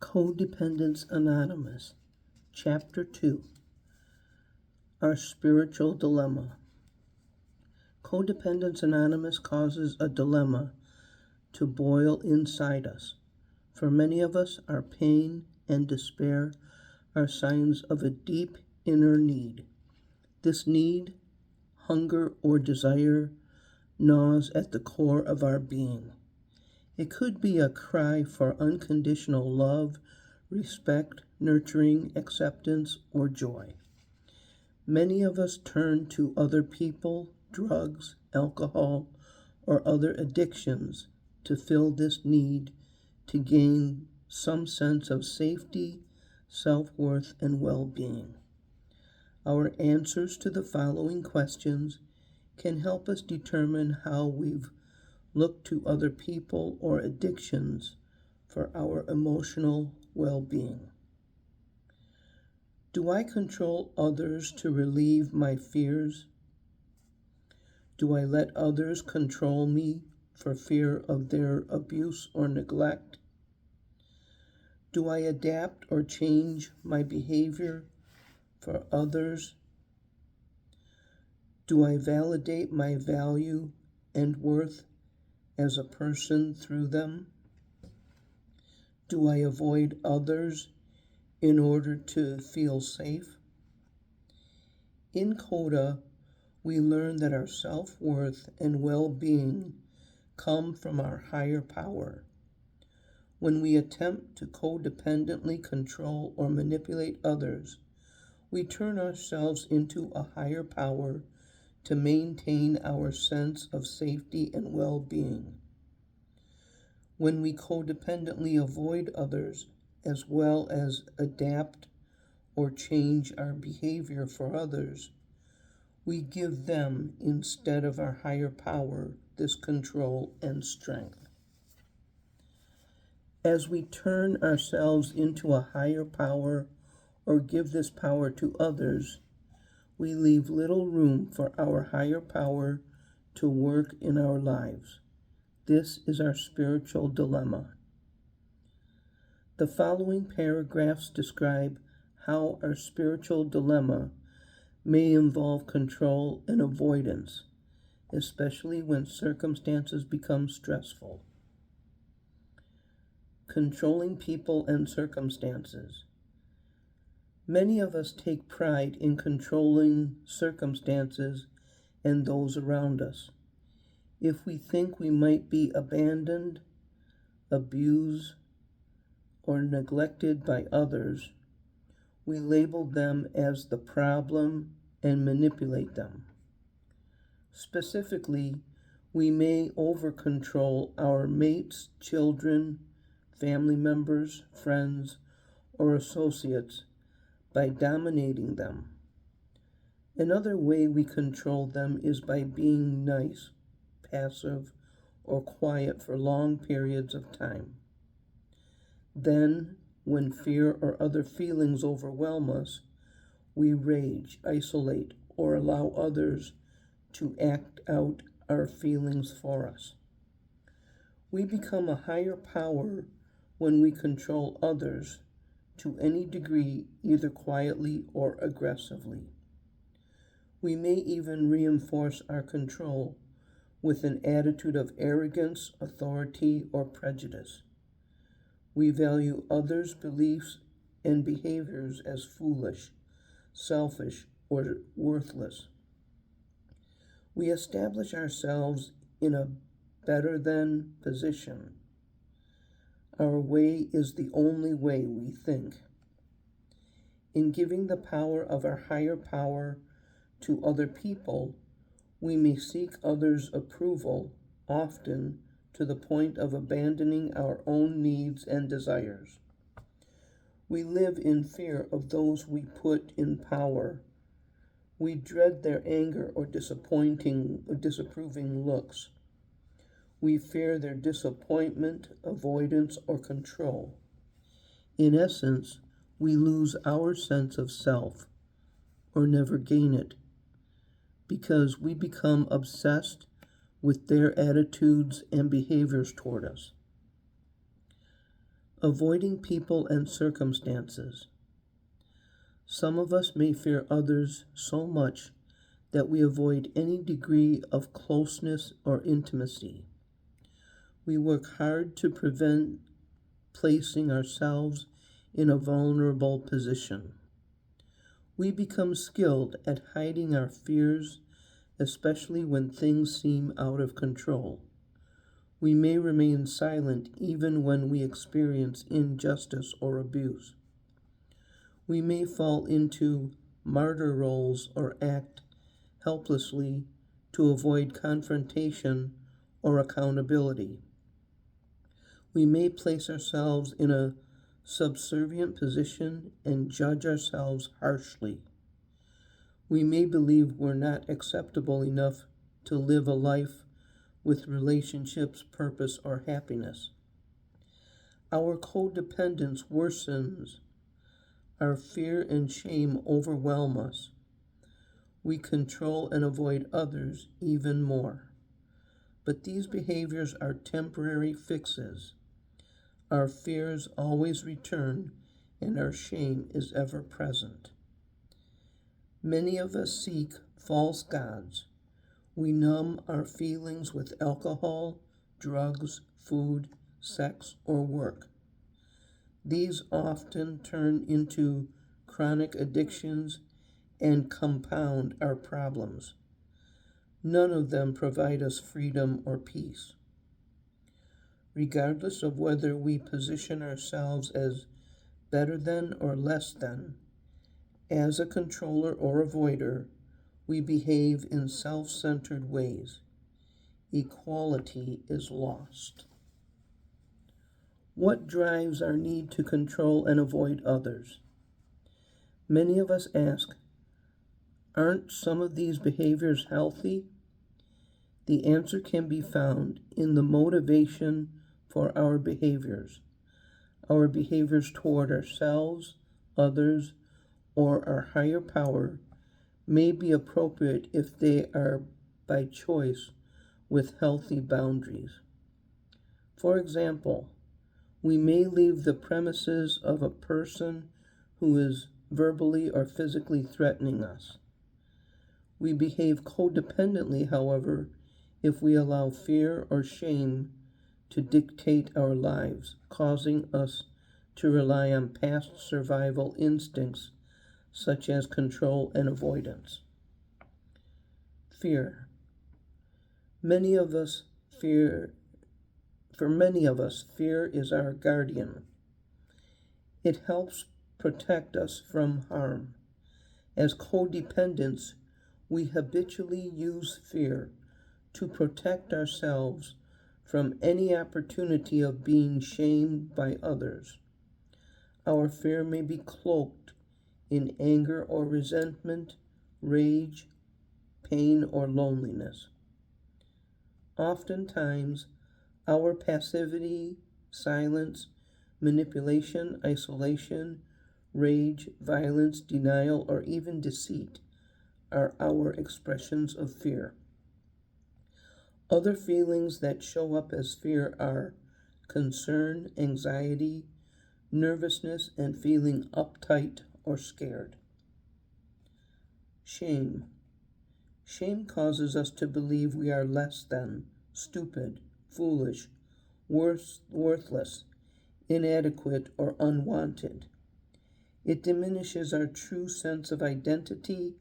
Codependence Anonymous, Chapter 2, Our Spiritual Dilemma. Codependence Anonymous causes a dilemma to boil inside us. For many of us, our pain and despair are signs of a deep inner need. This need, hunger, or desire gnaws at the core of our being. It could be a cry for unconditional love, respect, nurturing, acceptance, or joy. Many of us turn to other people, drugs, alcohol, or other addictions to fill this need, to gain some sense of safety, self-worth, and well-being. Our answers to the following questions can help us determine how we've looked to other people or addictions for our emotional well-being. Do I control others to relieve my fears? Do I let others control me for fear of their abuse or neglect? Do I adapt or change my behavior for others? Do I validate my value and worth as a person through them? Do I avoid others in order to feel safe? In Coda, we learn that our self-worth and well-being come from our higher power. When we attempt to codependently control or manipulate others, we turn ourselves into a higher power to maintain our sense of safety and well-being. When we codependently avoid others, as well as adapt or change our behavior for others, we give them, instead of our higher power, this control and strength. As we turn ourselves into a higher power or give this power to others, we leave little room for our higher power to work in our lives. This is our spiritual dilemma. The following paragraphs describe how our spiritual dilemma may involve control and avoidance, especially when circumstances become stressful. Controlling people and circumstances. Many of us take pride in controlling circumstances and those around us. If we think we might be abandoned, abused, or neglected by others, we label them as the problem and manipulate them. Specifically, we may over-control our mates, children, family members, friends, or associates by dominating them. Another way we control them is by being nice, passive, or quiet for long periods of time. Then, when fear or other feelings overwhelm us, we rage, isolate, or allow others to act out our feelings for us. We become a higher power when we control others to any degree, either quietly or aggressively. We may even reinforce our control with an attitude of arrogance, authority, or prejudice. We value others' beliefs and behaviors as foolish, selfish, or worthless. We establish ourselves in a better-than position. Our way is the only way we think. In giving the power of our higher power to other people, we may seek others' approval, often to the point of abandoning our own needs and desires. We live in fear of those we put in power. We dread their anger or disapproving looks. We fear their disappointment, avoidance, or control. In essence, we lose our sense of self, or never gain it, because we become obsessed with their attitudes and behaviors toward us. Avoiding people and circumstances. Some of us may fear others so much that we avoid any degree of closeness or intimacy. We work hard to prevent placing ourselves in a vulnerable position. We become skilled at hiding our fears, especially when things seem out of control. We may remain silent even when we experience injustice or abuse. We may fall into martyr roles or act helplessly to avoid confrontation or accountability. We may place ourselves in a subservient position and judge ourselves harshly. We may believe we're not acceptable enough to live a life with relationships, purpose, or happiness. Our codependence worsens. Our fear and shame overwhelm us. We control and avoid others even more. But these behaviors are temporary fixes. Our fears always return, and our shame is ever present. Many of us seek false gods. We numb our feelings with alcohol, drugs, food, sex, or work. These often turn into chronic addictions and compound our problems. None of them provide us freedom or peace. Regardless of whether we position ourselves as better than or less than, as a controller or avoider, we behave in self-centered ways. Equality is lost. What drives our need to control and avoid others? Many of us ask, aren't some of these behaviors healthy? The answer can be found in the motivation for our behaviors toward ourselves, others, or our higher power may be appropriate if they are by choice with healthy boundaries. For example, we may leave the premises of a person who is verbally or physically threatening us. We behave codependently, however, if we allow fear or shame to dictate our lives, causing us to rely on past survival instincts such as control and avoidance. Fear. For many of us, fear is our guardian. It helps protect us from harm. As codependents, we habitually use fear to protect ourselves from any opportunity of being shamed by others. Our fear may be cloaked in anger or resentment, rage, pain, or loneliness. Oftentimes, our passivity, silence, manipulation, isolation, rage, violence, denial, or even deceit are our expressions of fear. Other feelings that show up as fear are concern, anxiety, nervousness, and feeling uptight or scared. Shame. Shame causes us to believe we are less than, stupid, foolish, worthless, inadequate, or unwanted. It diminishes our true sense of identity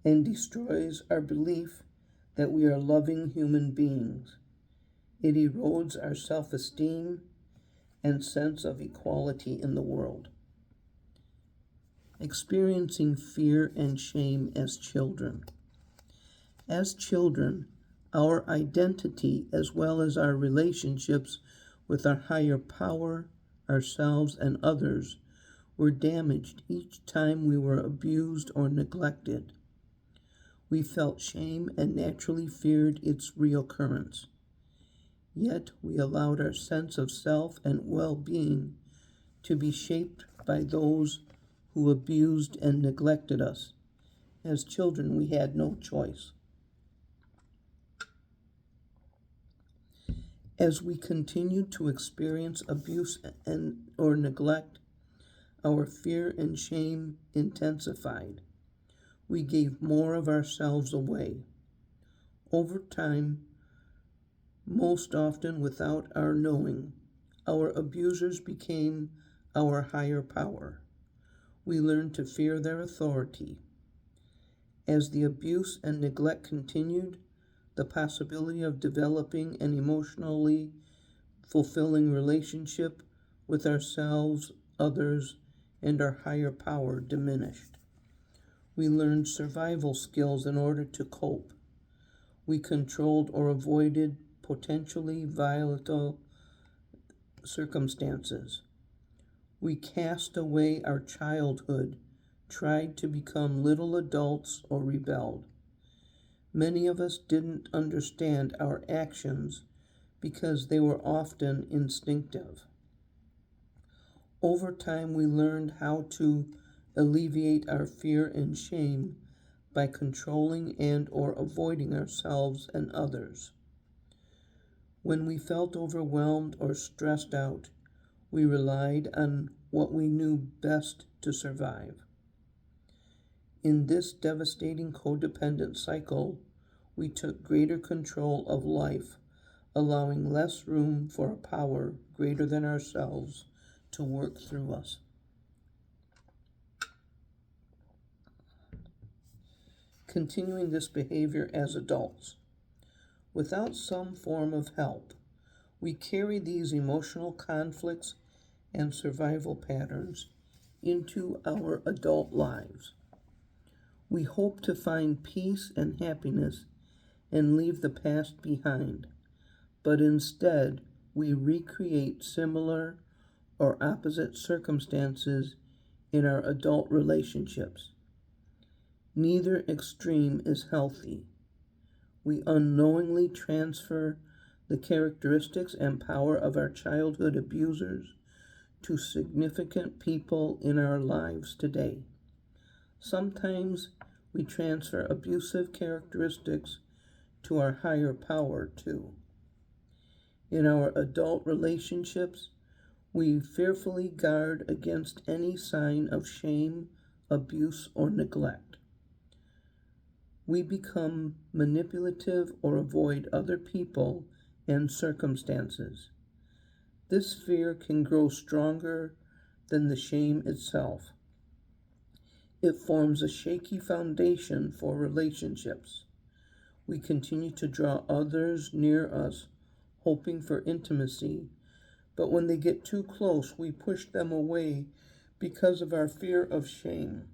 and destroys our belief that we are loving human beings. It erodes our self-esteem and sense of equality in the world. Experiencing fear and shame as children. As children, our identity as well as our relationships with our higher power, ourselves, and others were damaged each time we were abused or neglected. We felt shame and naturally feared its reoccurrence. Yet we allowed our sense of self and well-being to be shaped by those who abused and neglected us. As children, we had no choice. As we continued to experience abuse or neglect, our fear and shame intensified. We gave more of ourselves away. Over time, most often without our knowing, our abusers became our higher power. We learned to fear their authority. As the abuse and neglect continued, the possibility of developing an emotionally fulfilling relationship with ourselves, others, and our higher power diminished. We learned survival skills in order to cope. We controlled or avoided potentially volatile circumstances. We cast away our childhood, tried to become little adults, or rebelled. Many of us didn't understand our actions because they were often instinctive. Over time, we learned how to alleviate our fear and shame by controlling and or avoiding ourselves and others. When we felt overwhelmed or stressed out, we relied on what we knew best to survive. In this devastating codependent cycle, we took greater control of life, allowing less room for a power greater than ourselves to work through us. Continuing this behavior as adults. Without some form of help, we carry these emotional conflicts and survival patterns into our adult lives. We hope to find peace and happiness and leave the past behind, but instead we recreate similar or opposite circumstances in our adult relationships. Neither extreme is healthy. We unknowingly transfer the characteristics and power of our childhood abusers to significant people in our lives today. Sometimes we transfer abusive characteristics to our higher power too. In our adult relationships, we fearfully guard against any sign of shame, abuse, or neglect. We become manipulative or avoid other people and circumstances. This fear can grow stronger than the shame itself. It forms a shaky foundation for relationships. We continue to draw others near us, hoping for intimacy, but when they get too close, we push them away because of our fear of shame.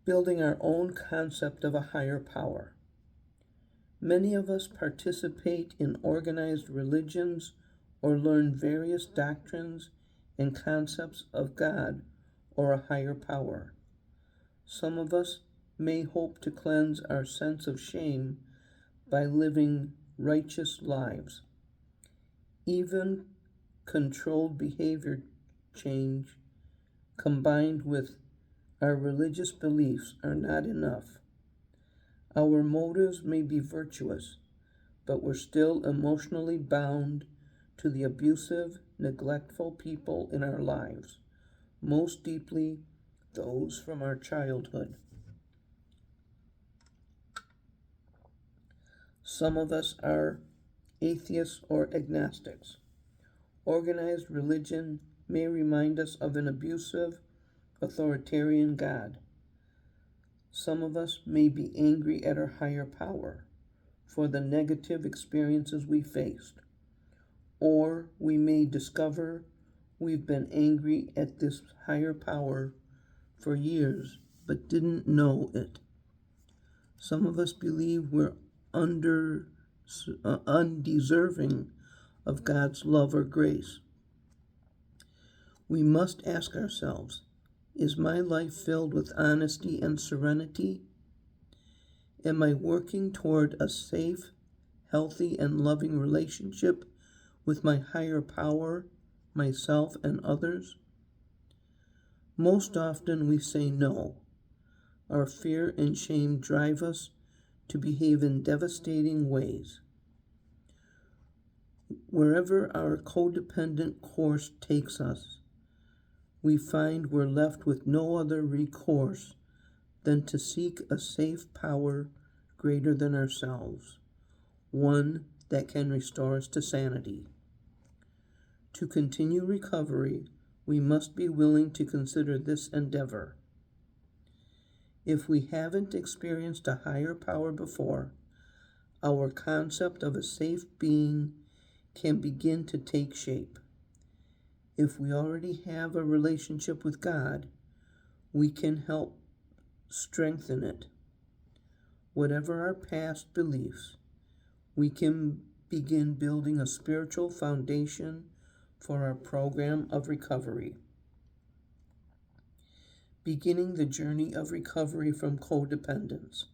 Building our own concept of a higher power. Many of us participate in organized religions or learn various doctrines and concepts of God or a higher power. Some of us may hope to cleanse our sense of shame by living righteous lives. Even controlled behavior change combined with our religious beliefs are not enough. Our motives may be virtuous, but we're still emotionally bound to the abusive, neglectful people in our lives, most deeply those from our childhood. Some of us are atheists or agnostics. Organized religion may remind us of an abusive, authoritarian God. Some of us may be angry at our higher power for the negative experiences we faced, or we may discover we've been angry at this higher power for years but didn't know it. Some of us believe we're undeserving of God's love or grace. We must ask ourselves, is my life filled with honesty and serenity? Am I working toward a safe, healthy, and loving relationship with my higher power, myself, and others? Most often we say no. Our fear and shame drive us to behave in devastating ways. Wherever our codependent course takes us, we find we're left with no other recourse than to seek a safe power greater than ourselves, one that can restore us to sanity. To continue recovery, we must be willing to consider this endeavor. If we haven't experienced a higher power before, our concept of a safe being can begin to take shape. If we already have a relationship with God, we can help strengthen it. Whatever our past beliefs, we can begin building a spiritual foundation for our program of recovery. Beginning the journey of recovery from codependence.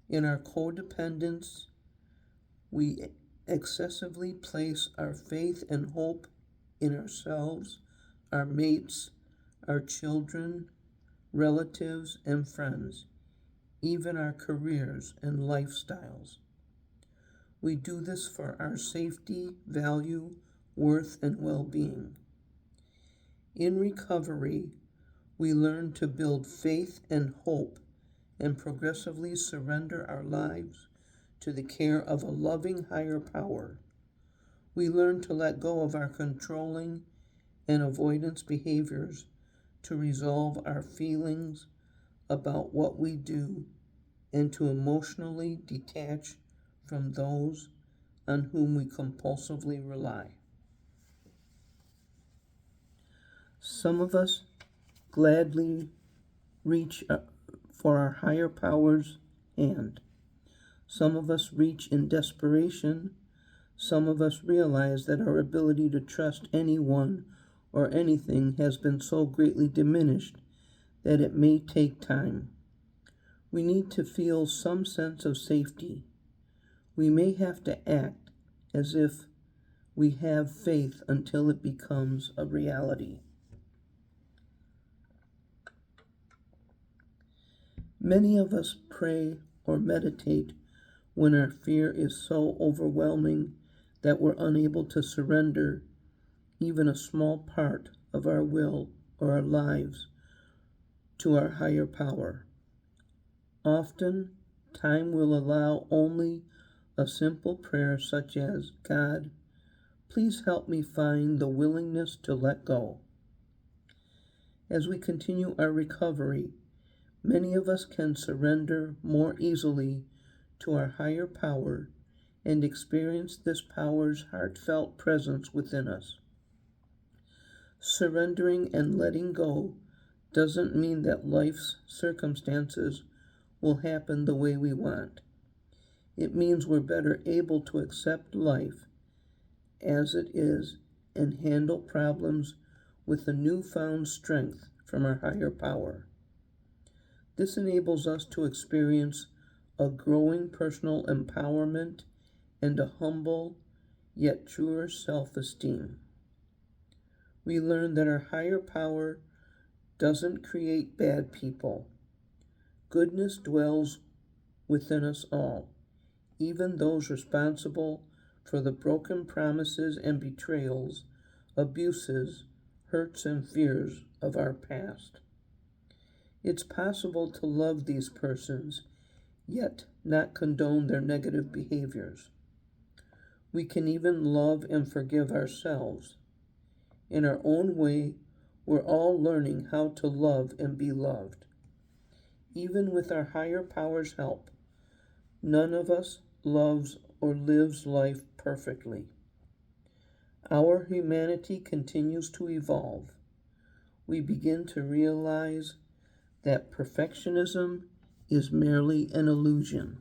In our codependence, we excessively place our faith and hope in ourselves, our mates, our children, relatives, and friends, even our careers and lifestyles. We do this for our safety, value, worth, and well-being. In recovery, we learn to build faith and hope and progressively surrender our lives to the care of a loving higher power. We learn to let go of our controlling and avoidance behaviors to resolve our feelings about what we do and to emotionally detach from those on whom we compulsively rely. Some of us gladly reach for our higher power's hand. Some of us reach in desperation. Some of us realize that our ability to trust anyone or anything has been so greatly diminished that it may take time. We need to feel some sense of safety. We may have to act as if we have faith until it becomes a reality. Many of us pray or meditate when our fear is so overwhelming that we're unable to surrender even a small part of our will or our lives to our higher power. Often, time will allow only a simple prayer such as, "God, please help me find the willingness to let go." As we continue our recovery, many of us can surrender more easily to our higher power and experience this power's heartfelt presence within us. Surrendering and letting go doesn't mean that life's circumstances will happen the way we want. It means we're better able to accept life as it is and handle problems with a newfound strength from our higher power. This enables us to experience a growing personal empowerment and a humble yet truer self-esteem. We learn that our higher power doesn't create bad people. Goodness dwells within us all, even those responsible for the broken promises and betrayals, abuses, hurts, and fears of our past. It's possible to love these persons, yet not condone their negative behaviors. We can even love and forgive ourselves. In our own way, we're all learning how to love and be loved. Even with our higher power's help, none of us loves or lives life perfectly. Our humanity continues to evolve. We begin to realize that perfectionism is merely an illusion.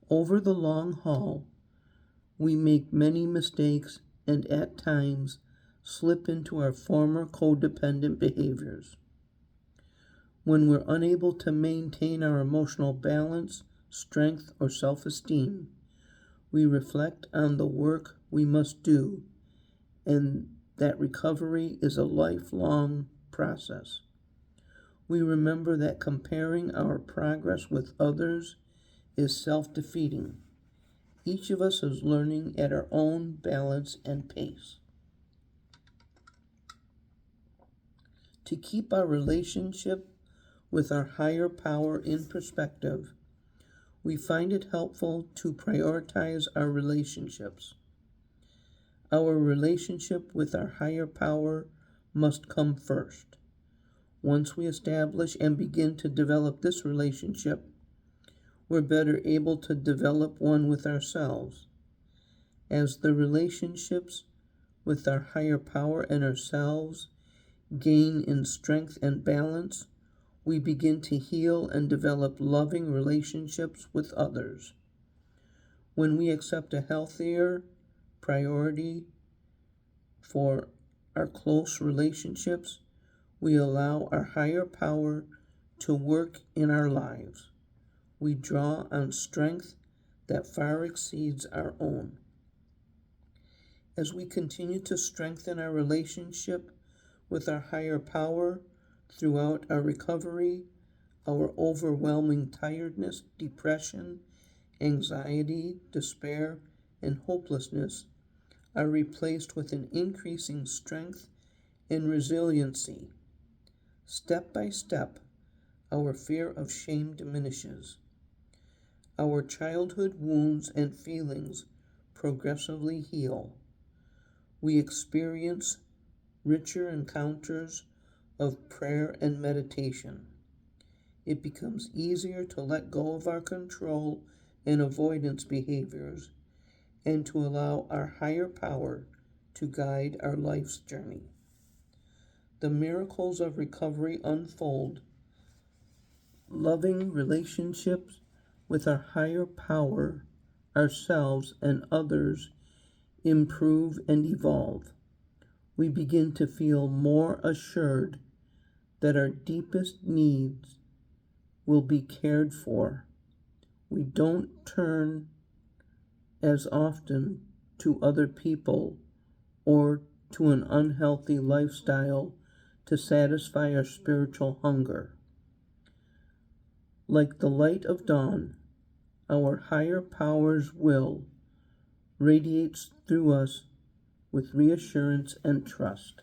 Over the long haul, we make many mistakes and at times slip into our former codependent behaviors. When we're unable to maintain our emotional balance, strength, or self-esteem, we reflect on the work we must do and that recovery is a lifelong process. We remember that comparing our progress with others is self-defeating, Each of us is learning at our own balance and pace. To keep our relationship with our higher power in perspective, we find it helpful to prioritize our relationships. Our relationship with our higher power must come first. Once we establish and begin to develop this relationship, we're better able to develop one with ourselves. As the relationships with our higher power and ourselves gain in strength and balance, we begin to heal and develop loving relationships with others. When we accept a healthier priority for our close relationships, we allow our higher power to work in our lives. We draw on strength that far exceeds our own. As we continue to strengthen our relationship with our higher power throughout our recovery, our overwhelming tiredness, depression, anxiety, despair, and hopelessness are replaced with an increasing strength and resiliency. Step by step, our fear of shame diminishes. Our childhood wounds and feelings progressively heal. We experience richer encounters of prayer and meditation. It becomes easier to let go of our control and avoidance behaviors and to allow our higher power to guide our life's journey. The miracles of recovery unfold. Loving relationships with our higher power, ourselves, and others improve and evolve. We begin to feel more assured that our deepest needs will be cared for. We don't turn as often to other people or to an unhealthy lifestyle to satisfy our spiritual hunger. Like the light of dawn, our higher power's will radiates through us with reassurance and trust.